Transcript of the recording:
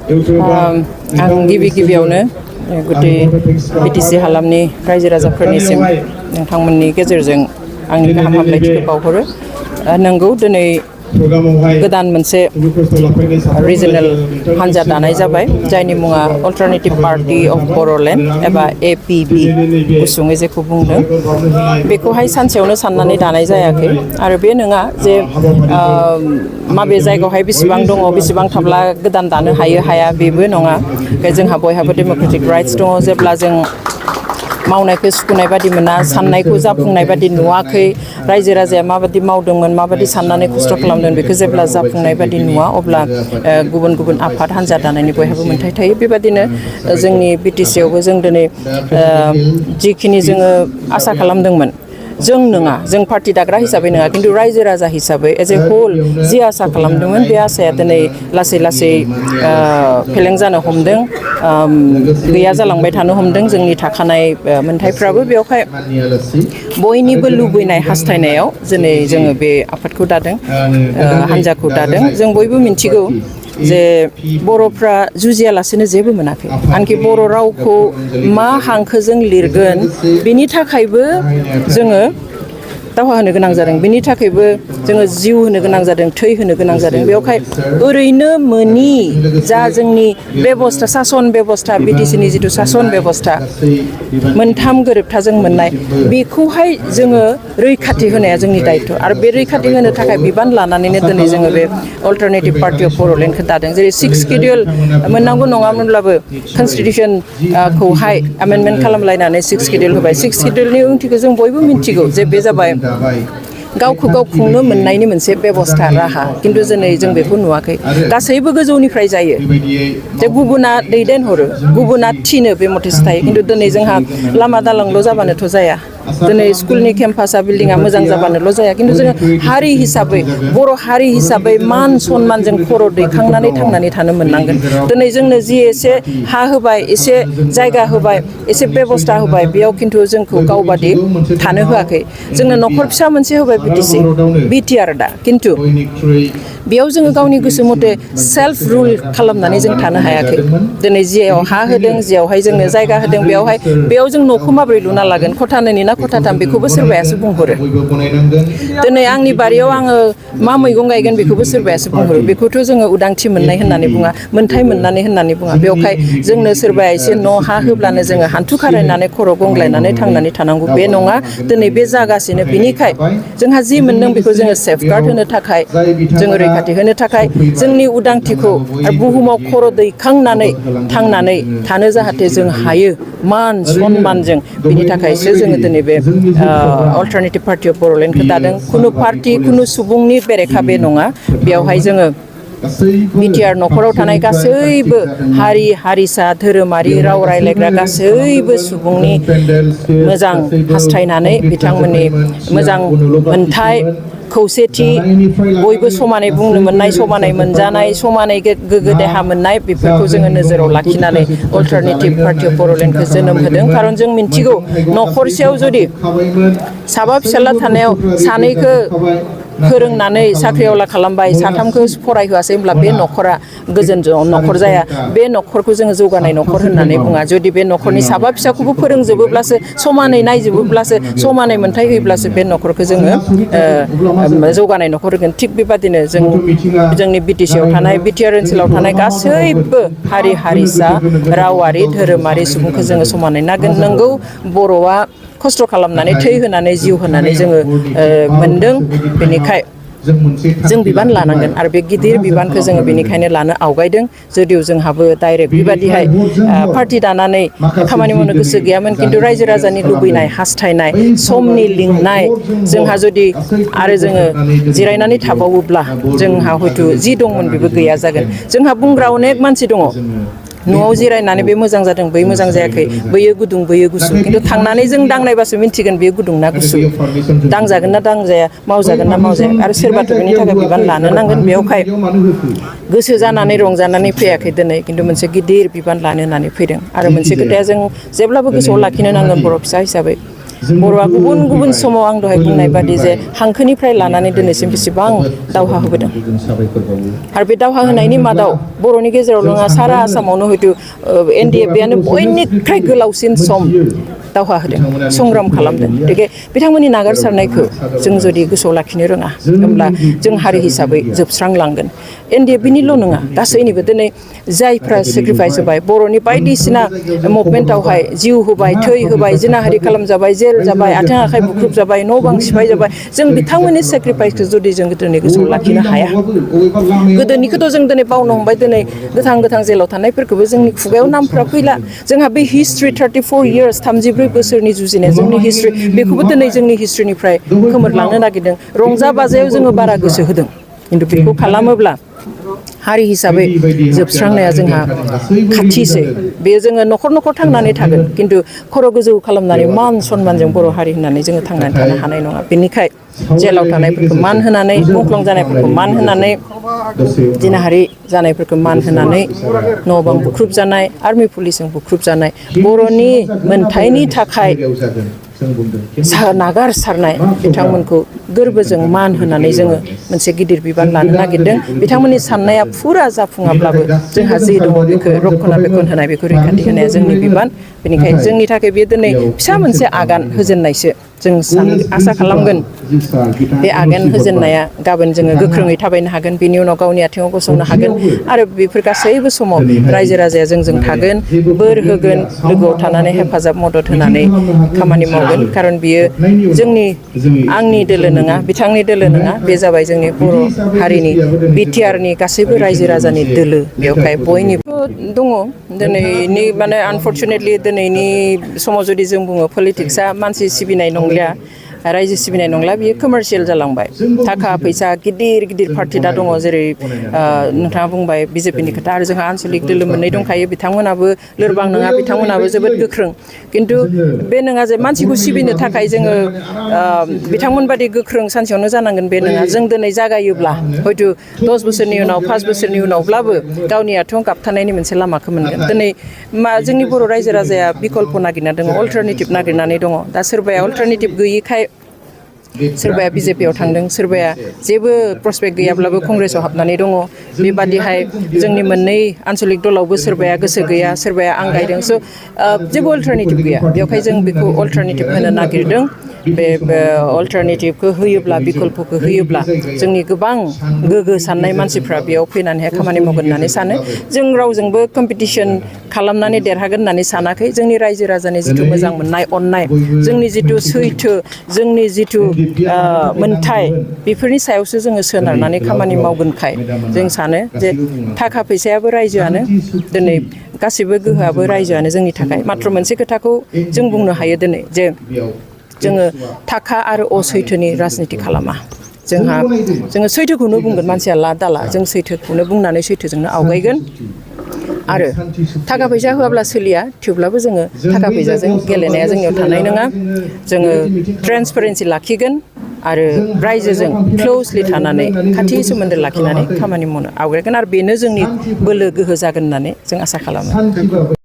आं गिबियावनो गुदि बिटिसि हालामनि रायजो राजाफोरनिसिम नोंथांमोननि गेजेरजों आंनि गाहाम हामलायथिखौ बावहरो। नंगौ दिनै गोदान मोनसे रिजनेल हान्जा दानाय जाबाय जायनि मुङा अल्टारनेटिभ पार्टी अफ बर'लेण्ड एबा APB गुसुङै जेखौ बुंदों बेखौहाय सानसेयावनो साननानै दानाय जायाखै आरो बे नङा जे माबे जायगायावहाय बेसेबां दङ बेसेबां थाब्ला गोदान दानो हायो हाया बेबो नङा। जोंहा बयहाबो डेम'क्रेटिक राइट्स दङ। जेब्ला जों मावनायखौ सुखुनाय बादि मोना, साननायखौ जाफुंनाय बादि नुवाखै, रायजो राजाया माबादि मावदोंमोन, माबादि साननानै खस्थ' खालामदों बेखौ जेब्ला जाफुंनाय बादि नुवा अब्ला गुबुन गुबुन आफाद हान्जा दानायनि बयहाबो मोन्थाय थायो। बेबादिनो जोंनि बिटिसियावबो जों दिनै जिखिनि जोङो आसा खालामदोंमोन, जों नङा, जों पार्टि दाग्रा हिसाबै नङा, खिन्थु रायजो राजा हिसाबै एज ए होल जि आसा खालामदोंमोन बे आसाया दिनै लासै लासै फेलें जानो हमदों, गैया जालांबाय थानो हमदों। जोंनि थाखानाय मोन्थायफ्राबो बेवहाय बयनिबो लुबैनाय हास्थायनायाव दिनै जोङो बे आफादखौ दादों, हान्जाखौ दादों। जों बयबो मिन्थिगौ जे बर'फ्रा जुजियालासेनो जेबो मोनाखै। आनखि बर' रावखौ मा हांखोजों लिरगोन बेनि थाखायबो जोङो दावहा होनो गोनां जादों, बेनि थाखायबो जोङो जिउ होनो गोनां जादों, थै होनो गोनां जादों। बेवहाय ओरैनो मोनि जा जोंनि बेबस्था, सासन बेबस्था, बिटिसिनि जिथु सासन बेबस्था मोनथाम गोरोबथाजों मोननाय, बेखौहाय जोङो रैखाथि होनाया जोंनि दायथ'। आरो बे रैखाथि होनो थाखाय बिबान लानानैनो दिनै जोङो बे अल्टारनेटिभ पार्टि अफ बर'लेण्डखौ दादों। जेरै 6 सिडिउल मोननांगौ नङामोनब्लाबो कनस्टिटिउसनखौहाय एमेन्डमेन्ट खालामलायनानै 6 सिडिउल होबाय। 6 सिडिउलनि ओंथिखौ जों बयबो मिन्थिगौ जे बे जाबाय गावखौ गाव खुंनो मोननायनि मोनसे बेबस्था राहा, खिन्थु दिनै जों बेखौ नुवाखै। गासैबो गोजौनिफ्राय जायो जे गुबुना दैदेनहरो, गुबुना थिनो, बे मथेसो थायो। खिन्थु दिनै जोंहा लामा दालांल' जाबानोथ' जाया, दिनै स्कुलनि केम्पासा बिल्डिङा मोजां जाबानोल' जाया। खिन्थु जोङो हारि हिसाबै, बर' हारि हिसाबै मान सनमानजों खर' दैखांनानै थांनानै थानो मोननांगोन। दिनै जोंनो जि एसे हा होबाय, एसे जायगा होबाय, एसे बेबस्था होबाय, बेयाव खिन्थु जोंखौ गावबादि थानो होआखै। जोंनो न'खर फिसा मोनसे होबाय बिटिआर दा, खिन्थु बेयाव जोङो गावनि गोसो मथे सेल्फ रुल खालामनानै जों थानो हायाखै। दिनै जियाव हा होदों, जियावहाय जोंनो जायगा होदों, बेयाव जों न'खौ माबोरै लुना लागोन, खथानैनि ना खथाथाम, बेखौबो सोरबायासो बुंहरो। दिनै आंनि बारियाव आङो मा मैगं गायगोन बेखौबो सोरबायासो बुंहरो। बेखौथ' जोङो उदांथि मोननाय होननानै बुङा, मोन्थाय मोननानै होननानै बुङा। बेवहाय जोंनो सोरबाया एसे न' हा होब्लानो जोङो हान्थु खारायनानै खर' गंग्लायनानै थांनानै थानांगौ, बे नङा। दिनै बे जागासिनो। बिनिखाय जोंहा जि मोनदों बेखौ जोङो सेफगार्ड होनो थाखाय, जोङो रैखाथि होनो थाखाय, जोंनि उदांथिखौ आरो बुहुमाव खर' दैखांनानै थांनानै थानो जाहाथे जों हायो मान सनमानजों, बिनि थाखायसो जोङो दिनै बे अल्टारनेटिभ पार्टि अफ बर'लेण्डखौ दादों। खुनु पार्टि, खुनु सुबुंनि बेरेखा बे नङा। बेवहाय जोङो बिटिआर न'खराव थानाय गासैबो हारि हारिसा, धोरोमारि, राव रायज्लायग्रा गासैबो सुबुंनि मोजां हास्थायनानै, बिथांमोननि मोजां मोन्थाय, खौसेथि, बयबो समानै बुंनो मोननाय, समानै मोनजानाय, समानै गोग्गो देहा मोननाय, बेफोरखौ जोङो नोजोराव लाखिनानै अल्टारनेटिभ पार्टि अफ बर'लेण्डखौ जोनोम होदों। खारन जों मिन्थिगौ न'खरसेयाव जुदि साबा फिसाज्ला थानायाव सानैखौ फोरोंनानै साख्रिआवला खालामबाय, साथामखौ फरायहोआसै, होमब्ला बे न'खरा गोजोन न'खर जाया। बे न'खरखौ जोङो जौगानाय न'खर होननानै बुङा। जुदि बे न'खरनि साबा फिसाखौबो फोरोंजोबोब्लासो, समानै नायजोबोब्लासो, समानै मोन्थाय होयोब्लासो बे न'खरखौ जोङो जौगानाय न'खर होगोन। थिग बेबादिनो जोंनि बिटिसिआव थानाय, बिटिआर ओनसोलाव थानाय गासैबो हारि हारिसा, रावारि, धोरोमारि सुबुंखौ जोङो समानै नागोन। नंगौ, बर'आ खस्थ' खालामनानै, थै होनानै, जिउ होनानै जोङो मोनदों। बेनिखाय जों बिबान लानांगोन आरो बे गिदिर बिबानखौ जोङो बेनिखायनो लानो आवगायदों। जुदिव जोंहाबो डाइरेक्ट बेबादिहाय पार्टि दानानै खामानि मावनो गोसो गैयामोन, खिन्थु रायजो राजानि लुबैनाय, हास्थायनाय, समनि लिंनाय, जोंहा जुदि आरो जोङो जिरायनानै थाबावोब्ला जोंहा हयथ' जि दंमोन बेबो गैया जागोन। जोंहा बुंग्रा अनेक मानसि दङ, न'आव जिरायनानै बे मोजां जादों, बै मोजां जायाखै, बैयो गुदुं, बैयो गुसु, खिन्थु थांनानै जों दांनायबासो मिन्थिगोन बेयो गुदुं ना गुसु, दांजागोन ना दांजाया, मावजागोन ना मावजाया। आरो सोरबाथ' बेनि थाखाय बिबान लानो नांगोन। बेवहाय गोसो जानानै रंजानानै फैयाखै दिनै, खिन्थु मोनसे गिदिर बिबान लानो होननानै फैदों। आरो मोनसे खोथाया जों जेब्लाबो गोसोआव लाखिनो नांगोन बर' फिसा हिसाबै, बर'आ गुबुन गुबुन समाव आं दहाय बुंनाय बादि जे हांखोनिफ्राय लानानै दिनैसिम बेसेबां दावहा होबोदों आरो बे दावहा होनायनि मादाव बर'नि गेजेराव नङा सारा आसामावनो हयथ' NDFBआनो बयनिख्रुइ गोलावसिन सम दावहा होदों संग्राम खालामदों गतिके बिथांमोननि नागारसारनायखौ जों जुदि गोसोआव लाखिनो रोङा होमब्ला जों हारि हिसाबै जोबस्रांलांगोन NDFBनिल' नङा गासैनिबो दिनै जायफ्रा सेक्रिफाइस होबाय बर'नि बायदिसिना मुभमेन्टआवहाय जिउ होबाय थै होबाय जिनाहारि खालामजाबाय जेल जाबाय आथिं आखाइ बुख्रुब जाबाय न' बां सिफाय जाबाय जों बिथांमोननि सेक्रिफाइसखौ जुदि जों दिनै गोसोआव लाखिनो हाया गोदोनिखौथ' जों दिनै बावनो हमबाय दिनै गोथां जेलाव थानायफोरखौबो जोंनि खुगायाव नामफ्रा फैला जोंहा बे हिस्ट्रि 34 इयार्स 33 बोसोरनि जुजिनाय जोंनि हिस्ट्रि बेखौबो दिनै जोंनि हिस्ट्रिनिफ्राय खोमोरलांनो नागिरदों रंजा बाजायाव जोङो बारा गोसो होदों खिन्थु बेखौ खालामोब्ला हारि हिसाबै जोबस्रांनाया जोंहा खाथिसै बेयो जोङो न'खर न'खर थांनानै थागोन खिन्थु खर' गोजौ खालामनानै मान सनमानजों बर' हारि होननानै जोङो थांनानै थानो हानाय नङा बेनिखाय जेलाव थानायफोरखौ मान होनानै मुंख्लं जानायफोरखौ मान होनानै जिनाहारि जानायफोरखौ मान होनानै न' बां बुख्रुब जानाय आर्मि पुलिसजों बुख्रुब जानाय बर'नि मोनथायनि थाखाय नागारसारनाय बिथांमोनखौ गोरबोजों मान होनानै जोङो मोनसे गिदिर बिबान लानो नागिरदों बिथांमोननि साननाया फुरा जाफुङाब्लाबो जोंहा जे दङ बेखौ रक्षना बेखन होनाय बेखौ रैखाथि होनाया जोंनि बिबान बेनिखायनो जोंनि थाखाय बे दिनै फिसा मोनसे आगान होजेननायसो जों आसा खालामगोन बे आगान होजेननाया गाबोन जोङो गोख्रोङै थाबायनो हागोन बिनि उनाव गावनि आथिङाव गसंनो हागोन आरो बेफोर गासैबो समाव रायजो राजाया जोंजों थागोन बोर होगोन लोगोआव थानानै हेफाजाब मदद होनानै खामानि मावगोन खारन बियो आंनि दोलो नङा बिथांनि दोलो नङा बे जाबाय जोंनि बर' हारिनि BTRनि गासैबो रायजो राजानि दोलो बेवहाय बयनिबो दङ दिनैनि माने आनफर्चुनेटलि दिनैनि समाव जुदि जों बुङो पलिटिक्सआ मानसि सिबिनाय नंलिया रायजो सिबिनाय नंला बियो कमार्शियेल जालांबाय थाखा फैसा गिदिर गिदिर पार्टि दा दङ जेरै नोंथाङा बुंबाय BJPनि खोथा आरो जोंहा आन्सलिक दोलो मोननै दंखायो बिथांमोनाबो लोरबां नङा बिथांमोनाबो जोबोद गोख्रों खिन्थु बे नङा जे मानसिखौ सिबिनो थाखाय जोङो बिथांमोन बादि गोख्रों सानसेयावनो जानांगोन बे नङा जों दिनै जागायोब्ला हयथ' 10 बोसोरनि उनाव 5 बोसोरनि उनावब्लाबो गावनि आथिङाव गाबथानायनि मोनसे लामाखौ मोनगोन दिनै जोंनि बर' रायजो राजाया बिकल्प नागिरना दङ अल्टारनेटिभ नागिरनानै दङ दा सोरबाया अल्टारनेटिभ गैयिखाय सोरबाया BJPआव थांदों सोरबाया जेबो प्रस्पेक्ट गैयाब्लाबो कंग्रेसआव हाबनानै दङ बेबादिहाय जोंनि मोननै आन्सलिक दलावबो सोरबाया गोसो गैया सोरबाया आं गायदों स' जेबो अल्टारनेटिभ गैया बेवहाय जों बेखौ अल्टारनेटिभ होनो नागिरदों बे अल्टारनेटिभखौ होयोब्ला बिकल्पखौ होयोब्ला जोंनि गोबां गोग्गो साननाय मानसिफ्रा बेयाव फैनानैहाय खामानि मावगोन होननानै सानो जों रावजोंबो कम्पिटिसन खालामनानै देरहागोन होननानै सानाखै जोंनि रायजो राजानि जिथु मोजां मोननाय अननाय जोंनि जिथु सैथो जोंनि जिथु मोनथाय बेफोरनि सायावसो जोङो सोनारनानै खामानि मावगोनखाय जों सानो जे थाखा फैसायाबो रायजोआनो दिनै गासैबो गोहोआबो रायजोआनो जोंनि थाखाय माथ्र मोनसे खोथाखौ जों बुंनो हायो दिनै जे जोङो थाखा आरो असैथोनि राजनिति खालामा जोङो सैथोखौनो बुंगोन मानसिया ला दाला जों सैथोखौनो बुंनानै सैथोजोंनो आवगायगोन आरो थाखा फैसा होआब्ला सोलिया थेवब्लाबो जोङो थाखा फैसाजों गेलेनाया जोंनियाव थानाय नङा जोङो ट्रेन्सपेरेन्सि लाखिगोन आरो रायजोजों क्ल'जलि थानानै खाथि सोमोन्दो लाखिनानै खामानि मावनो आवगायगोन आरो बेनो जोंनि बोलो गोहो जागोन होननानै जों आसा खालामो